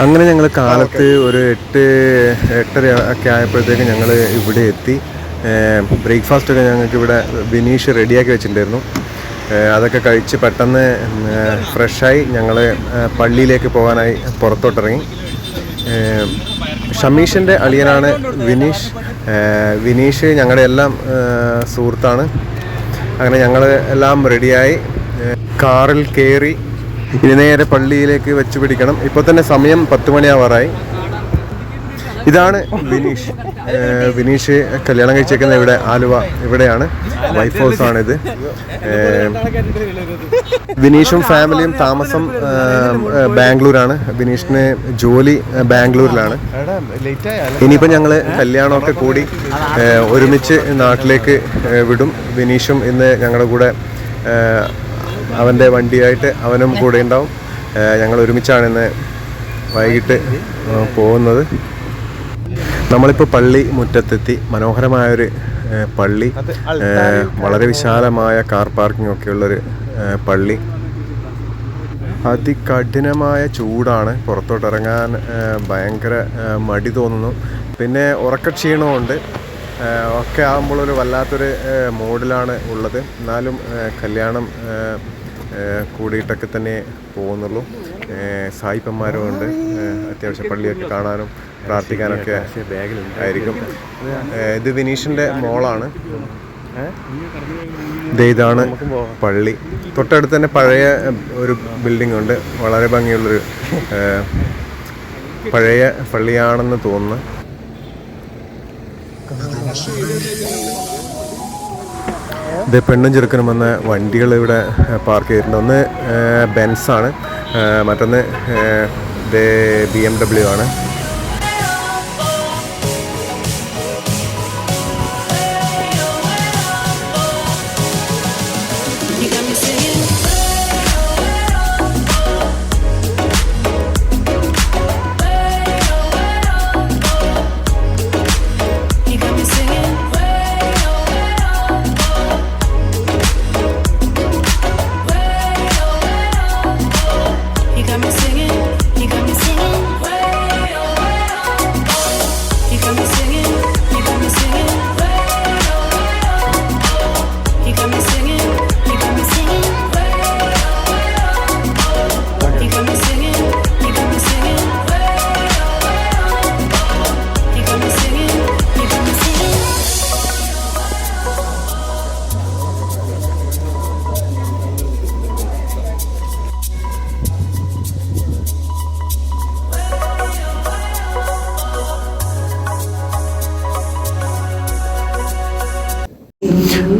അങ്ങനെ ഞങ്ങൾ കാലത്ത് ഒരു 8-8:30 ഒക്കെ ആയപ്പോഴത്തേക്ക് ഞങ്ങൾ ഇവിടെ എത്തി. ബ്രേക്ക്ഫാസ്റ്റൊക്കെ ഞങ്ങൾക്ക് ഇവിടെ ബിനീഷ് റെഡിയാക്കി വെച്ചിട്ടുണ്ടായിരുന്നു. അതൊക്കെ കഴിച്ച് പെട്ടെന്ന് ഫ്രഷായി ഞങ്ങൾ പള്ളിയിലേക്ക് പോകാനായി പുറത്തോട്ടിറങ്ങി. ഷമീഷിൻ്റെ അളിയനാണ് വിനീഷ്. വിനീഷ് ഞങ്ങളുടെ എല്ലാം സുഹൃത്താണ്. അങ്ങനെ ഞങ്ങൾ എല്ലാം റെഡിയായി കാറിൽ കയറി ഇനി നേരെ പള്ളിയിലേക്ക് വെച്ച് പിടിക്കണം. ഇപ്പോൾ തന്നെ സമയം 10 മണിയാവാറായി. ഇതാണ് വിനീഷ്. വിനീഷ് കല്യാണം കഴിച്ചേക്കുന്ന ഇവിടെ ആലുവ ഇവിടെയാണ്. വൈഫ് ഹൗസാണിത്. വിനീഷും ഫാമിലിയും താമസം ബാംഗ്ലൂരാണ്. വിനീഷിന് ജോലി ബാംഗ്ലൂരിലാണ്. ഇനിയിപ്പോൾ ഞങ്ങൾ കല്യാണമൊക്കെ കൂടി ഒരുമിച്ച് നാട്ടിലേക്ക് വിടും. വിനീഷും ഇന്ന് ഞങ്ങളുടെ കൂടെ അവൻ്റെ വണ്ടിയായിട്ട് അവനും കൂടെ ഉണ്ടാവും. ഞങ്ങൾ ഒരുമിച്ചാണ് ഇന്ന് വൈകിട്ട് പോകുന്നത്. നമ്മളിപ്പോൾ പള്ളി മുറ്റത്തെത്തി. മനോഹരമായൊരു പള്ളി, വളരെ വിശാലമായ കാർ പാർക്കിംഗ് ഒക്കെ ഉള്ളൊരു പള്ളി. അതികഠിനമായ ചൂടാണ്. പുറത്തോട്ടിറങ്ങാൻ ഭയങ്കര മടി തോന്നുന്നു. പിന്നെ ഉറക്കക്ഷീണമുണ്ട്. ഒക്കെ ആകുമ്പോഴൊരു വല്ലാത്തൊരു മൂഡിലാണ് ഉള്ളത്. എന്നാലും കല്യാണം കൂടിയിട്ടൊക്കെ തന്നെ പോകുന്നുള്ളൂ. സായിപ്പന്മാരും ഉണ്ട്. അത്യാവശ്യം പള്ളിയൊക്കെ കാണാനും പ്രാർത്ഥിക്കാനൊക്കെ ആയിരിക്കും. ഇത് വിനീഷിൻ്റെ മോളാണ്. ഇതാണ് പള്ളി. തൊട്ടടുത്ത് തന്നെ പഴയ ഒരു ബിൽഡിംഗ് ഉണ്ട്. വളരെ ഭംഗിയുള്ളൊരു പഴയ പള്ളിയാണെന്ന് തോന്നുന്നു. ഇത് പെണ്ണും ചെറുക്കനും വന്ന വണ്ടികൾ ഇവിടെ പാർക്ക് ചെയ്തിട്ടുണ്ട്. ഒന്ന് ബെൻസാണ്, മറ്റൊന്ന് BMW ആണ്.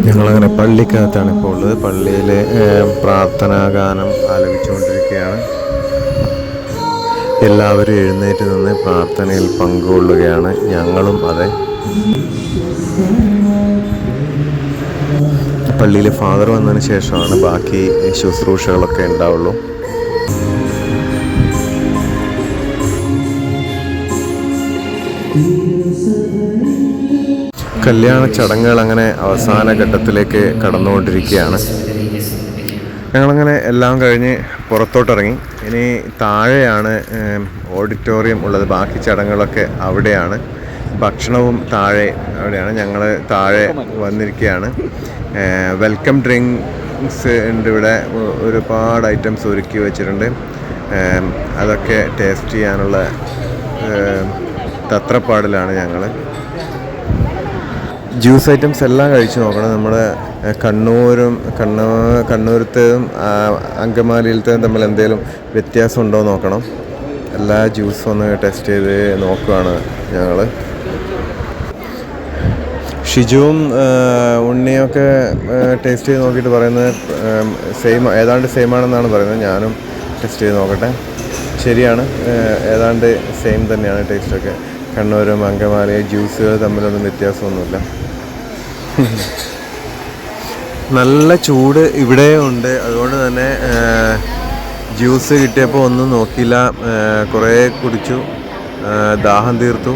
ഞങ്ങളങ്ങനെ പള്ളിക്കകത്താണ് ഇപ്പോൾ ഉള്ളത്. പള്ളിയിലെ പ്രാർത്ഥനാ ഗാനം ആലപിച്ചുകൊണ്ടിരിക്കുകയാണ്. എല്ലാവരും എഴുന്നേറ്റ് നിന്ന് പ്രാർത്ഥനയിൽ പങ്കുകൊള്ളുകയാണ്. ഞങ്ങളും അതെ. പള്ളിയിൽ ഫാദർ വന്നതിന് ശേഷമാണ് ബാക്കി ശുശ്രൂഷകളൊക്കെ ഉണ്ടാവുള്ളൂ. കല്യാണ ചടങ്ങുകൾ അങ്ങനെ അവസാന ഘട്ടത്തിലേക്ക് കടന്നുകൊണ്ടിരിക്കുകയാണ്. ഞങ്ങളങ്ങനെ എല്ലാം കഴിഞ്ഞ് പുറത്തോട്ടിറങ്ങി. ഇനി താഴെയാണ് ഓഡിറ്റോറിയം ഉള്ളത്. ബാക്കി ചടങ്ങുകളൊക്കെ അവിടെയാണ്. ഭക്ഷണവും താഴെ അവിടെയാണ്. ഞങ്ങൾ താഴെ വന്നിരിക്കുകയാണ്. വെൽക്കം ഡ്രിങ്ക്സ് ഉണ്ട് ഇവിടെ. ഒരുപാട് ഐറ്റംസ് ഒരുക്കി വെച്ചിട്ടുണ്ട്. അതൊക്കെ ടേസ്റ്റ് ചെയ്യാനുള്ള തത്രപ്പാടിലാണ് ഞങ്ങൾ. ജ്യൂസ് ഐറ്റംസ് എല്ലാം കഴിച്ച് നോക്കണം. നമ്മുടെ കണ്ണൂരത്തേതും അങ്കമാലിയിലത്തേതും തമ്മിൽ എന്തെങ്കിലും വ്യത്യാസം ഉണ്ടോ നോക്കണം. എല്ലാ ജ്യൂസും ഒന്ന് ടെസ്റ്റ് ചെയ്ത് നോക്കുകയാണ് ഞങ്ങൾ. ഷിജുവും ഉണ്ണിയൊക്കെ ടേസ്റ്റ് ചെയ്ത് നോക്കിയിട്ട് പറയുന്നത് ഏതാണ്ട് സെയിം ആണെന്നാണ് പറയുന്നത്. ഞാനും ടെസ്റ്റ് ചെയ്ത് നോക്കട്ടെ. ശരിയാണ്, ഏതാണ്ട് സെയിം തന്നെയാണ് ടേസ്റ്റൊക്കെ. കണ്ണൂരും അങ്കമാലി ജ്യൂസുകൾ തമ്മിലൊന്നും വ്യത്യാസമൊന്നുമില്ല. നല്ല ചൂട് ഇവിടെ ഉണ്ട്. അതുകൊണ്ട് തന്നെ ജ്യൂസ് കിട്ടിയപ്പോൾ ഒന്നും നോക്കിയില്ല, കുറേ കുടിച്ചു, ദാഹം തീർത്തു.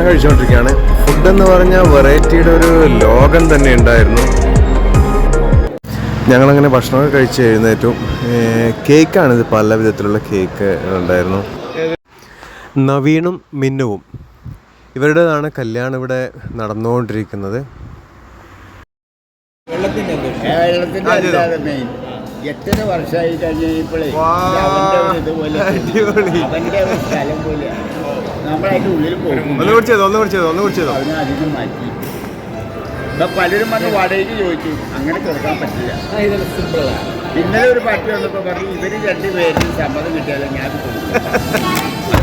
കഴിച്ചുകൊണ്ടിരിക്കുകയാണ്. ഫുഡെന്ന് പറഞ്ഞാൽ വെറൈറ്റിയുടെ ഒരു ലോകം തന്നെ ഉണ്ടായിരുന്നു. ഞങ്ങളങ്ങനെ ഭക്ഷണമൊക്കെ കഴിച്ച് എഴുന്നേറ്റു. കേക്കാണിത്, പല വിധത്തിലുള്ള കേക്ക് ഉണ്ടായിരുന്നു. നവീണും മിന്നുവും ഇവരുടേതാണ് കല്യാണം ഇവിടെ നടന്നുകൊണ്ടിരിക്കുന്നത്. എത്ര വർഷമായി കഴിഞ്ഞപ്പോഴേ ഇതുപോലെ അവൻ്റെ ഒരു സ്ഥലം പോലെ നമ്മളതിൻ്റെ ഉള്ളിൽ പോകും. അതിനെ അധികം മാറ്റി. ഇപ്പം പലരും വന്ന് വാടകയ്ക്ക് ചോദിച്ചു, അങ്ങനെ കൊടുക്കാൻ പറ്റില്ല. ഇന്നലെ ഒരു പാർട്ടി വന്നപ്പോൾ പറഞ്ഞു ഇവർ രണ്ടുപേരും സമ്മതം കിട്ടിയാലും ഞാൻ കൊടുക്കും.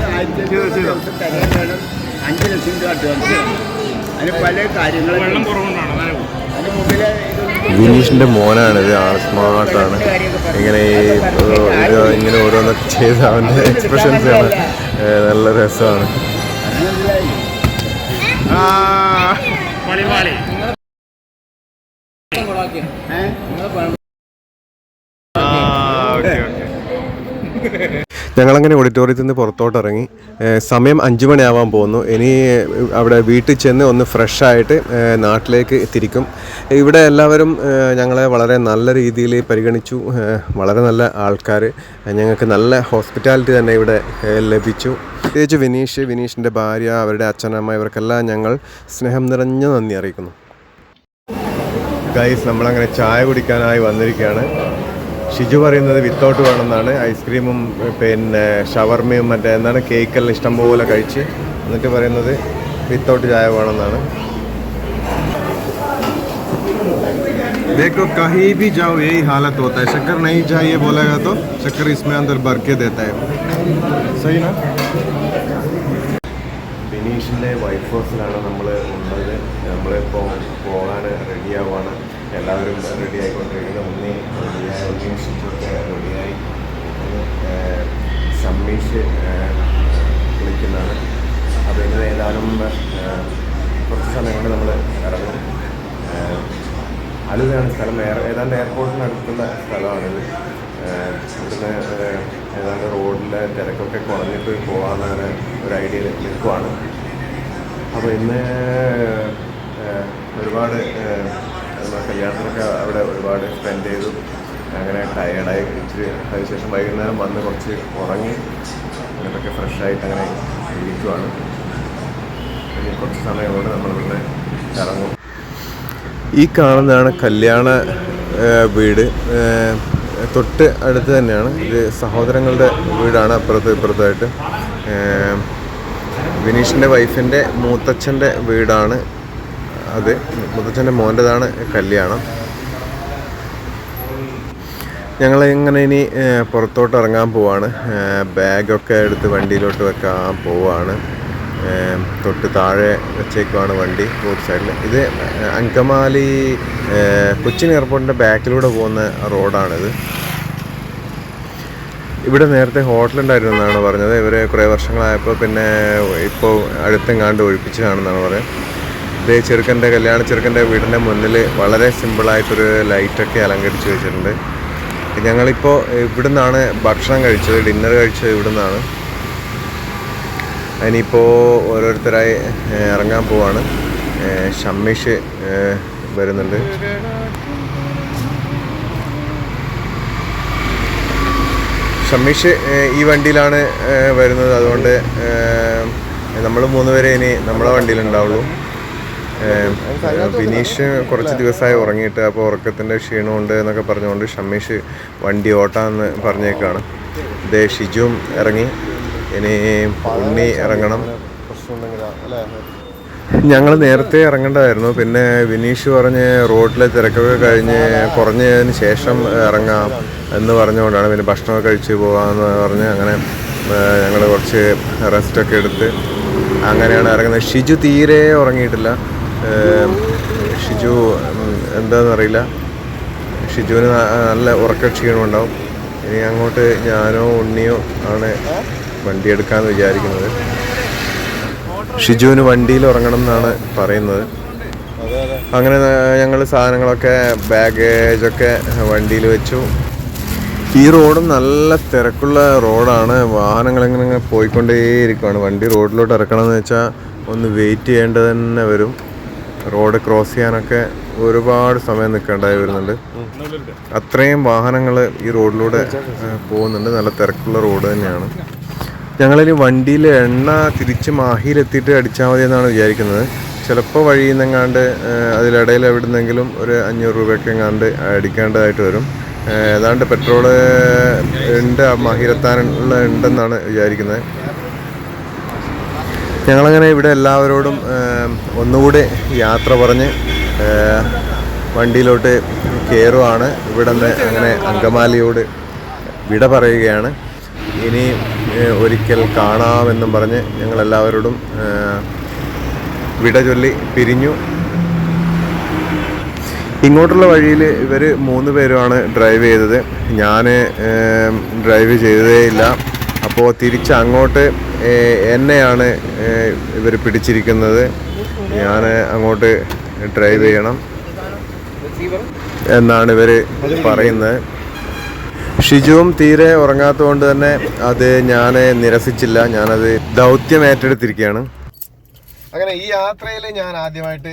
അത് 1500 ദിവസം തരാൻ വേണം, 5 ലക്ഷം രൂപ അഡ്വാൻസ്. അതിന് പല കാര്യങ്ങളും അതിന് മുമ്പിൽ വിനീഷിൻ്റെ മോനാണിത്, ആൾ സ്മാർട്ടാണ്. ഇങ്ങനെ ഇങ്ങനെ ഓരോന്നൊക്കെ ചെയ്ത് അവൻ്റെ എക്സ്പ്രഷൻസ് ആണ് നല്ല രസമാണ്. ഞങ്ങളങ്ങനെ ഓഡിറ്റോറിയത്തിൽ നിന്ന് പുറത്തോട്ട് ഇറങ്ങി. സമയം 5 മണിയാവാൻ പോകുന്നു. ഇനി അവിടെ വീട്ടിൽ ചെന്ന് ഒന്ന് ഫ്രഷായിട്ട് നാട്ടിലേക്ക് തിരിക്കും. ഇവിടെ എല്ലാവരും ഞങ്ങളെ വളരെ നല്ല രീതിയിൽ പരിഗണിച്ചു. വളരെ നല്ല ആൾക്കാർ, ഞങ്ങൾക്ക് നല്ല ഹോസ്പിറ്റാലിറ്റി തന്നെ ഇവിടെ ലഭിച്ചു. പ്രത്യേകിച്ച് വിനീഷിൻ്റെ ഭാര്യ, അവരുടെ അച്ഛനമ്മ, ഇവർക്കെല്ലാം ഞങ്ങൾ സ്നേഹം നിറഞ്ഞ നന്ദി അറിയിക്കുന്നു. ഗൈസ്, നമ്മളങ്ങനെ ചായ കുടിക്കാനായി വന്നിരിക്കുകയാണ്. ഷിജു പറയുന്നത് വിത്തൗട്ട് വേണമെന്നാണ്. ഐസ്ക്രീമും പിന്നെ ഷവർമയും മറ്റേ എന്താണ് കേക്കെല്ലാം ഇഷ്ടംപോലെ കഴിച്ച്, എന്നിട്ട് പറയുന്നത് വിത്തൗട്ട് ചായ വേണമെന്നാണ്. देखो कहीं भी जाओ यही हालत होता है, शक्कर नहीं चाहिए बोलेगा तो शक्कर इसमें अंदर भर के देता है. सही ना? ബിനീഷിൻ്റെ വൈറ്റ് ഹൗസിലാണ് നമ്മൾ ഉള്ളത്. നമ്മളിപ്പോൾ പോകാൻ റെഡിയാവാണ്. എല്ലാവരും റെഡി ആയിക്കൊണ്ടിരിക്കുന്നത്. ഉണ്ണിയും ഷിജുവൊക്കെ റെഡിയായി. ഷമ്മീഷ് വിളിക്കുന്നതാണ്. അപ്പോൾ ഇന്ന് ഏതാനും കുറച്ച് സമയം കൊണ്ട് നമ്മൾ ഇറങ്ങും. അലുവയാണ് സ്ഥലം. ഏതാണ്ട് എയർപോർട്ടിനടുത്തുള്ള സ്ഥലമാണിത്. ഇവിടുന്ന് ഏതാണ്ട് റോഡിലെ തിരക്കൊക്കെ കുറഞ്ഞിട്ട് പോകാമെന്നാണ് ഒരു ഐഡിയയിൽ നിൽക്കുവാണ്. അപ്പോൾ ഇന്ന് ഒരുപാട് കല്യാണത്തിനൊക്കെ അവിടെ ഒരുപാട് സ്പെൻഡ് ചെയ്തു. അങ്ങനെ ടയേർഡായി ഇച്ചിരി. അതിനുശേഷം വൈകുന്നേരം വന്ന് കുറച്ച് ഉറങ്ങി അങ്ങനെയൊക്കെ ഫ്രഷായിട്ട് അങ്ങനെ ഇരിക്കുവാണ്. ഇനി കുറച്ച് സമയം കൊണ്ട് നമ്മളിവിടെ ഇറങ്ങും. ഈ കാണുന്നതാണ് കല്യാണ വീട്. തൊട്ട് അടുത്ത് തന്നെയാണ്. ഇത് സഹോദരങ്ങളുടെ വീടാണ്, അപ്പുറത്തും ഇപ്പുറത്തായിട്ട്. വിനീഷിൻ്റെ വൈഫിൻ്റെ മൂത്തച്ഛൻ്റെ വീടാണ് അത്. മുത്തച്ഛൻ്റെ മോൻ്റെതാണ് കല്യാണം. ഞങ്ങളിങ്ങനെ ഇനി പുറത്തോട്ട് ഇറങ്ങാൻ പോവാണ്. ബാഗൊക്കെ എടുത്ത് വണ്ടിയിലോട്ട് വെക്കാൻ പോവാണ്. തൊട്ട് താഴെ വെച്ചേക്കുവാണ് വണ്ടി റോഡ് സൈഡിൽ. ഇത് അങ്കമാലി കൊച്ചിൻ എയർപോർട്ടിൻ്റെ ബാക്കിലൂടെ പോകുന്ന റോഡാണിത്. ഇവിടെ നേരത്തെ ഹോട്ടലുണ്ടായിരുന്നു എന്നാണ് പറഞ്ഞത്. ഇവർ കുറേ വർഷങ്ങളായപ്പോൾ പിന്നെ ഇപ്പോൾ അടുത്തെങ്ങാണ്ട് ഒഴിപ്പിച്ചതാണെന്നാണ് പറയുന്നത്. ഇത് കല്യാണ ചെറുക്കൻ്റെ വീടിൻ്റെ മുന്നിൽ വളരെ സിമ്പിളായിട്ടൊരു ലൈറ്റൊക്കെ അലങ്കരിച്ച് വെച്ചിട്ടുണ്ട്. ഞങ്ങളിപ്പോൾ ഇവിടെ നിന്നാണ് ഭക്ഷണം കഴിച്ചത്, ഡിന്നർ കഴിച്ചത് ഇവിടെ നിന്നാണ്. അതിനിപ്പോൾ ഓരോരുത്തരായി ഇറങ്ങാൻ പോവാണ്. ഷമ്മീഷ് വരുന്നുണ്ട്. ഷമ്മീഷ് ഈ വണ്ടിയിലാണ് വരുന്നത്. അതുകൊണ്ട് നമ്മൾ 3 പേരെ ഇനി നമ്മളെ വണ്ടിയിലുണ്ടാവുള്ളൂ. വിനീഷ് കുറച്ച് ദിവസമായി ഉറങ്ങിയിട്ട്, അപ്പോൾ ഉറക്കത്തിൻ്റെ ക്ഷീണമുണ്ട് എന്നൊക്കെ പറഞ്ഞുകൊണ്ട് ഷമ്മീഷ് വണ്ടി ഓട്ടാന്ന് പറഞ്ഞേക്കാണ്. ഇതേ ഷിജുവും ഇറങ്ങി. ഇനി ഉണ്ണി ഇറങ്ങണം. ഞങ്ങൾ നേരത്തെ ഇറങ്ങേണ്ടതായിരുന്നു. പിന്നെ വിനീഷ് പറഞ്ഞ് റോഡിലെ തിരക്കൊക്കെ കഴിഞ്ഞ് കുറഞ്ഞതിന് ശേഷം ഇറങ്ങാം എന്ന് പറഞ്ഞുകൊണ്ടാണ്. പിന്നെ ഭക്ഷണമൊക്കെ കഴിച്ച് പോകാമെന്ന് പറഞ്ഞ് അങ്ങനെ ഞങ്ങൾ കുറച്ച് റെസ്റ്റൊക്കെ എടുത്ത് അങ്ങനെയാണ് ഇറങ്ങുന്നത്. ഷിജു തീരെ ഉറങ്ങിയിട്ടില്ല. ഷിജു എന്താണെന്നറിയില്ല, ഷിജുവിന് നല്ല ഉറക്ക ക്ഷീണമുണ്ടാവും. ഇനി അങ്ങോട്ട് ഞാനോ ഉണ്ണിയോ ആണ് വണ്ടി എടുക്കാമെന്ന് വിചാരിക്കുന്നത്. ഷിജുവിന് വണ്ടിയിൽ ഉറങ്ങണം എന്നാണ് പറയുന്നത്. അങ്ങനെ ഞങ്ങൾ സാധനങ്ങളൊക്കെ ബാഗേജൊക്കെ വണ്ടിയിൽ വെച്ചു. ഈ റോഡും നല്ല തിരക്കുള്ള റോഡാണ്. വാഹനങ്ങളിങ്ങനെ പോയിക്കൊണ്ടേയിരിക്കുകയാണ്. വണ്ടി റോഡിലോട്ട് ഇറക്കണമെന്ന് വെച്ചാൽ ഒന്ന് വെയിറ്റ് ചെയ്യേണ്ടത് തന്നെ വരും. റോഡ് ക്രോസ് ചെയ്യാനൊക്കെ ഒരുപാട് സമയം നിൽക്കേണ്ടതായി വരുന്നുണ്ട്. അത്രയും വാഹനങ്ങൾ ഈ റോഡിലൂടെ പോകുന്നുണ്ട്. നല്ല തിരക്കുള്ള റോഡ് തന്നെയാണ്. ഞങ്ങളിനി വണ്ടിയിൽ എണ്ണ തിരിച്ച് മാഹിയിലെത്തിയിട്ട് അടിച്ചാൽ മതി എന്നാണ് വിചാരിക്കുന്നത്. ചിലപ്പോൾ വഴിയിൽ നിന്നെങ്ങാണ്ട് അതിലിടയിൽ എവിടെ നിന്നെങ്കിലും ഒരു 500 രൂപയൊക്കെ എങ്ങാണ്ട് അടിക്കേണ്ടതായിട്ട് വരും. ഏതാണ്ട് പെട്രോള് ഉണ്ട്, മാഹിയിലെത്താനുള്ള ഉണ്ടെന്നാണ് വിചാരിക്കുന്നത്. ഞങ്ങളങ്ങനെ ഇവിടെ എല്ലാവരോടും ഒന്നുകൂടി യാത്ര പറഞ്ഞ് വണ്ടിയിലോട്ട് കയറുവാണ്. ഇവിടെ നിന്ന് അങ്ങനെ അങ്കമാലിയോട് വിട പറയുകയാണ്. ഇനി ഒരിക്കൽ കാണാമെന്നും പറഞ്ഞ് ഞങ്ങളെല്ലാവരോടും വിട ചൊല്ലി പിരിഞ്ഞു. ഇങ്ങോട്ടുള്ള വഴിയിൽ ഇവർ 3 പേരുമാണ് ഡ്രൈവ് ചെയ്തത്. ഞാൻ ഡ്രൈവ് ചെയ്തതേ ഇല്ല. അപ്പോൾ തിരിച്ച് അങ്ങോട്ട് എന്നെയാണ് ഇവർ പിടിച്ചിരിക്കുന്നത്. ഞാൻ അങ്ങോട്ട് ഡ്രൈവ് ചെയ്യണം എന്നാണ് ഇവർ പറയുന്നത്. ഷിജുവും തീരെ ഉറങ്ങാത്തതുകൊണ്ട് തന്നെ അത് ഞാൻ നിരസിച്ചില്ല. ഞാനത് ദൗത്യം ഏറ്റെടുത്തിരിക്കുകയാണ്. അങ്ങനെ ഈ യാത്രയിൽ ഞാൻ ആദ്യമായിട്ട്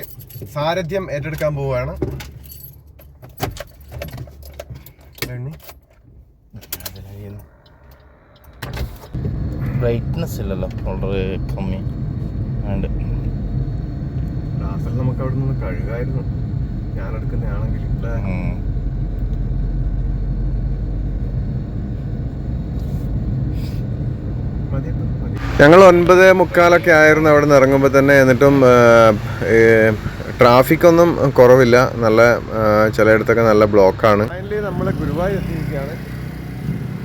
സാരഥ്യം ഏറ്റെടുക്കാൻ പോവുകയാണ്. ബ്രൈറ്റ്നസ് ഇല്ലല്ലോ, വളരെ കമ്മി ഉണ്ട്. രാത്രി നമുക്ക് അവിടെ നിന്ന് കഴുകായിരുന്നു, ഞാനെടുക്കുന്നതാണെങ്കിൽ. ഞങ്ങൾ 9:45 ആയിരുന്നു അവിടെ നിന്ന് ഇറങ്ങുമ്പോൾ തന്നെ. എന്നിട്ടും ട്രാഫിക്കൊന്നും കുറവില്ല. നല്ല ചിലയിടത്തൊക്കെ നല്ല ബ്ലോക്കാണ്. ഫൈനലി നമ്മൾ ഗുരുവായൂർ എത്തിയിരിക്കുകയാണ്.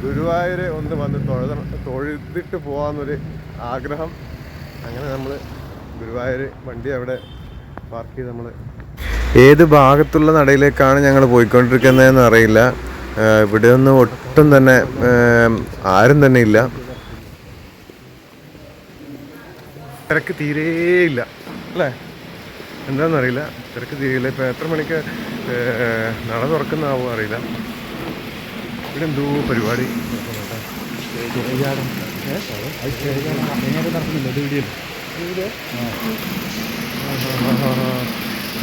ഗുരുവായൂർ ഒന്ന് വന്ന് തൊഴുതിട്ട് പോകാമെന്നൊരു ആഗ്രഹം. അങ്ങനെ നമ്മൾ ഗുരുവായൂർ വണ്ടി അവിടെ പാർക്ക് ചെയ്ത് നമ്മൾ ഏത് ഭാഗത്തുള്ള നടയിലേക്കാണ് ഞങ്ങൾ പോയിക്കൊണ്ടിരിക്കുന്നതെന്ന് അറിയില്ല. ഇവിടെ ഒന്നും ഒട്ടും തന്നെ ആരും തന്നെ ഇല്ല. തിരക്ക് തീരെയില്ല അല്ലേ? എന്താണെന്നറിയില്ല, തിരക്ക് തീരെയില്ല. ഇപ്പോൾ എത്ര മണിക്ക് നട തുറക്കുന്നതാവോ അറിയില്ല. ഇവിടെ എന്തോ പരിപാടി.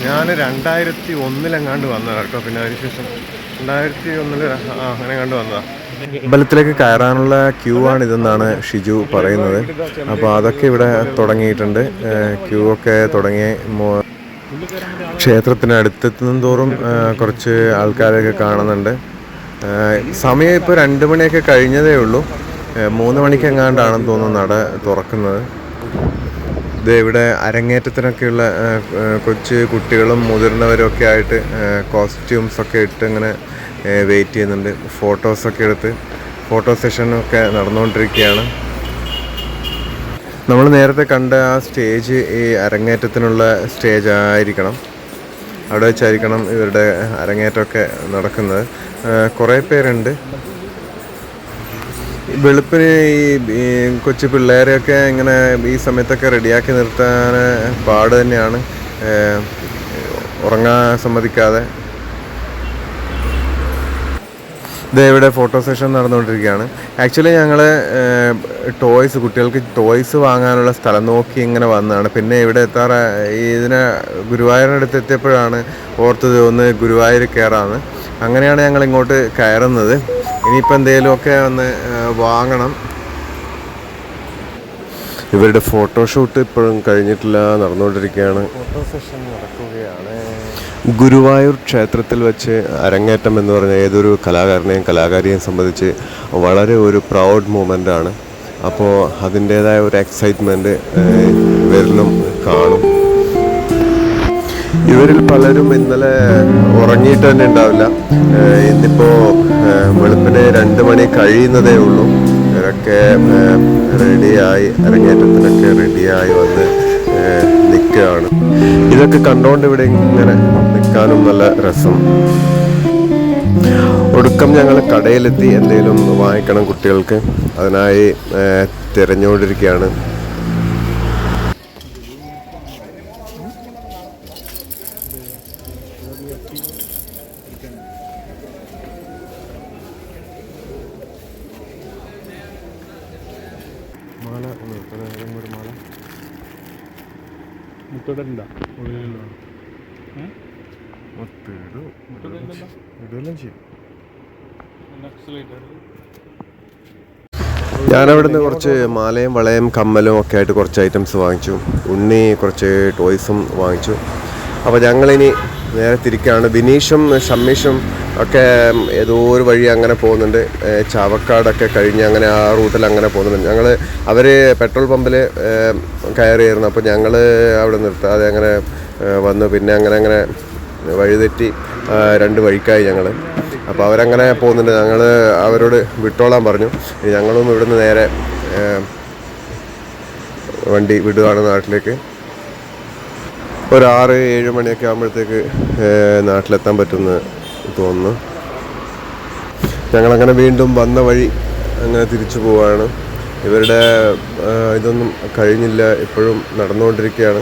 ഞാൻ 2001 വന്നതാണ് കേട്ടോ. പിന്നെ അതിനുശേഷം 2001 അങ്ങനെ കണ്ടു വന്നതാണ്. അമ്പലത്തിലേക്ക് കയറാനുള്ള ക്യൂ ആണ് ഇതെന്നാണ് ഷിജു പറയുന്നത്. അപ്പോൾ അതൊക്കെ ഇവിടെ തുടങ്ങിയിട്ടുണ്ട്. ക്യൂ ഒക്കെ തുടങ്ങി. ക്ഷേത്രത്തിന് അടുത്തെത്തുന്ന തോറും കുറച്ച് ആൾക്കാരൊക്കെ കാണുന്നുണ്ട്. സമയം ഇപ്പോൾ 2 മണിയൊക്കെ കഴിഞ്ഞതേ ഉള്ളൂ. 3 മണിക്കെങ്ങാണ്ടാണെന്ന് തോന്നുന്നു നട തുറക്കുന്നത്. ഇത് ഇവിടെ അരങ്ങേറ്റത്തിനൊക്കെയുള്ള കൊച്ചു കുട്ടികളും മുതിർന്നവരും ഒക്കെ ആയിട്ട് കോസ്റ്റ്യൂംസൊക്കെ ഇട്ട് ഇങ്ങനെ വെയിറ്റ് ചെയ്യുന്നുണ്ട്. ഫോട്ടോസൊക്കെ എടുത്ത് ഫോട്ടോ സെഷനൊക്കെ നടന്നുകൊണ്ടിരിക്കുകയാണ്. നമ്മൾ നേരത്തെ കണ്ട ആ സ്റ്റേജ് ഈ അരങ്ങേറ്റത്തിനുള്ള സ്റ്റേജ് ആയിരിക്കണം. അവിടെ വെച്ചായിരിക്കണം ഇവരുടെ അരങ്ങേറ്റമൊക്കെ നടക്കുന്നത്. കുറേ പേരുണ്ട്. വെളുപ്പിന് ഈ കൊച്ചു പിള്ളേരെയൊക്കെ ഇങ്ങനെ ഈ സമയത്തൊക്കെ റെഡിയാക്കി നിർത്താൻ പാട് തന്നെയാണ്. ഉറങ്ങാൻ സമ്മതിക്കാതെ. ഇവിടെ ഫോട്ടോ സെഷൻ നടന്നുകൊണ്ടിരിക്കുകയാണ്. ആക്ച്വലി ഞങ്ങൾ കുട്ടികൾക്ക് ടോയ്സ് വാങ്ങാനുള്ള സ്ഥലം നോക്കി ഇങ്ങനെ വന്നതാണ്. പിന്നെ ഇവിടെ ഇതിനെ ഗുരുവായൂരിനടുത്ത് എത്തിയപ്പോഴാണ് ഓർത്തത് ഒന്ന് ഗുരുവായൂർ കയറാമെന്ന്. അങ്ങനെയാണ് ഞങ്ങൾ ഇങ്ങോട്ട് കയറുന്നത്. ഇനിയിപ്പോൾ എന്തെങ്കിലുമൊക്കെ ഒന്ന് വാങ്ങണം. ഇവരുടെ ഫോട്ടോഷൂട്ട് ഇപ്പോഴും കഴിഞ്ഞിട്ടില്ല, നടന്നുകൊണ്ടിരിക്കുകയാണ്. ഫോട്ടോ സെഷൻ നടക്കുകയാണ്. ഗുരുവായൂർ ക്ഷേത്രത്തിൽ വെച്ച് അരങ്ങേറ്റം എന്ന് പറഞ്ഞ ഏതൊരു കലാകാരനെയും കലാകാരിയെയും സംബന്ധിച്ച് വളരെ ഒരു പ്രൗഡ് മൂമെൻ്റാണ്. അപ്പോൾ അതിൻ്റേതായ ഒരു എക്സൈറ്റ്മെൻറ്റ് ഇവരിലും കാണും. ഇവരിൽ പലരും ഇന്നലെ ഉറങ്ങിയിട്ട് തന്നെ ഉണ്ടാവില്ല. ഇന്നിപ്പോൾ വെളുപ്പിന് 2 മണി കഴിയുന്നതേ ഉള്ളൂ. ഇവരൊക്കെ റെഡിയായി, അരങ്ങേറ്റത്തിനൊക്കെ റെഡിയായി വന്ന് നിൽക്കുകയാണ്. ഇതൊക്കെ കണ്ടുകൊണ്ട് ഇവിടെ ഇങ്ങനെ നിൽക്കാനും നല്ല രസം. ഒടുക്കം ഞങ്ങൾ കടയിലെത്തി എന്തെങ്കിലും വാങ്ങിക്കണം കുട്ടികൾക്ക്. അതിനായി തിരഞ്ഞുകൊണ്ടിരിക്കുകയാണ്. മാല, ഒരു മാല. ഞാനവിടുന്ന് കുറച്ച് മാലയും വളയും കമ്മലും ഒക്കെ ആയിട്ട് കുറച്ച് ഐറ്റംസ് വാങ്ങിച്ചു. ഉണ്ണി കുറച്ച് ടോയ്സും വാങ്ങിച്ചു. അപ്പോൾ ഞങ്ങളിനി നേരെ തിരിക്കുകയാണ്. ബിനീഷും ഷമ്മീഷും ഒക്കെ ഏതോ ഒരു വഴി അങ്ങനെ പോകുന്നുണ്ട്. ചാവക്കാടൊക്കെ കഴിഞ്ഞ് അങ്ങനെ ആ റൂട്ടിൽ അങ്ങനെ പോകുന്നുണ്ട്. അവർ പെട്രോൾ പമ്പിൽ കയറിയായിരുന്നു. അപ്പോൾ ഞങ്ങൾ അവിടെ നിർത്താതെ അങ്ങനെ വന്നു. പിന്നെ അങ്ങനെ വഴിതെറ്റി രണ്ട് വഴിക്കായി ഞങ്ങൾ. അപ്പോൾ അവരങ്ങനെ പോകുന്നുണ്ട്. ഞങ്ങൾ അവരോട് വിട്ടോളാൻ പറഞ്ഞു. ഞങ്ങളും ഇവിടുന്ന് നേരെ വണ്ടി വിടുകയാണ് നാട്ടിലേക്ക്. ഒരു 6-7 മണിയൊക്കെ ആകുമ്പോഴത്തേക്ക് നാട്ടിലെത്താൻ പറ്റുമെന്ന് തോന്നുന്നു. ഞങ്ങളങ്ങനെ വീണ്ടും വന്ന വഴി അങ്ങനെ തിരിച്ചു പോവുകയാണ്. ഇവരുടെ ഇതൊന്നും കഴിഞ്ഞില്ല, ഇപ്പോഴും നടന്നുകൊണ്ടിരിക്കുകയാണ്.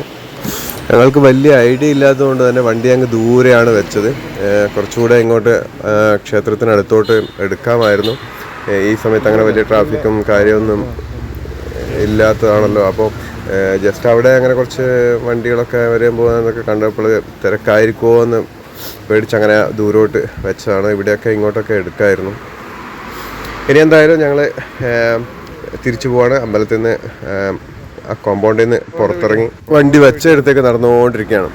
ഞങ്ങൾക്ക് വലിയ ഐഡിയ ഇല്ലാത്തതുകൊണ്ട് തന്നെ വണ്ടി അങ്ങ് ദൂരെയാണ് വെച്ചത്. കുറച്ചുകൂടെ ഇങ്ങോട്ട് ക്ഷേത്രത്തിനടുത്തോട്ട് എടുക്കാമായിരുന്നു. ഈ സമയത്ത് അങ്ങനെ വലിയ ട്രാഫിക്കും കാര്യമൊന്നും ഇല്ലാത്തതാണല്ലോ. അപ്പോൾ ജസ്റ്റ് അവിടെ അങ്ങനെ കുറച്ച് വണ്ടികളൊക്കെ വരെയും പോകുന്നതൊക്കെ കണ്ടപ്പോൾ തിരക്കായിരിക്കുമോ എന്ന് പേടിച്ചങ്ങനെ ദൂരോട്ട് വെച്ചതാണ്. ഇവിടെയൊക്കെ ഇങ്ങോട്ടൊക്കെ എടുക്കാമായിരുന്നു. ഇനി എന്തായാലും ഞങ്ങൾ തിരിച്ചു പോവാണ്. അമ്പലത്തിൽ നിന്ന് ആ കോമ്പൗണ്ടിൽ നിന്ന് പുറത്തിറങ്ങി വണ്ടി വെച്ചയിടത്തേക്ക് നടന്നുകൊണ്ടിരിക്കുകയാണ്.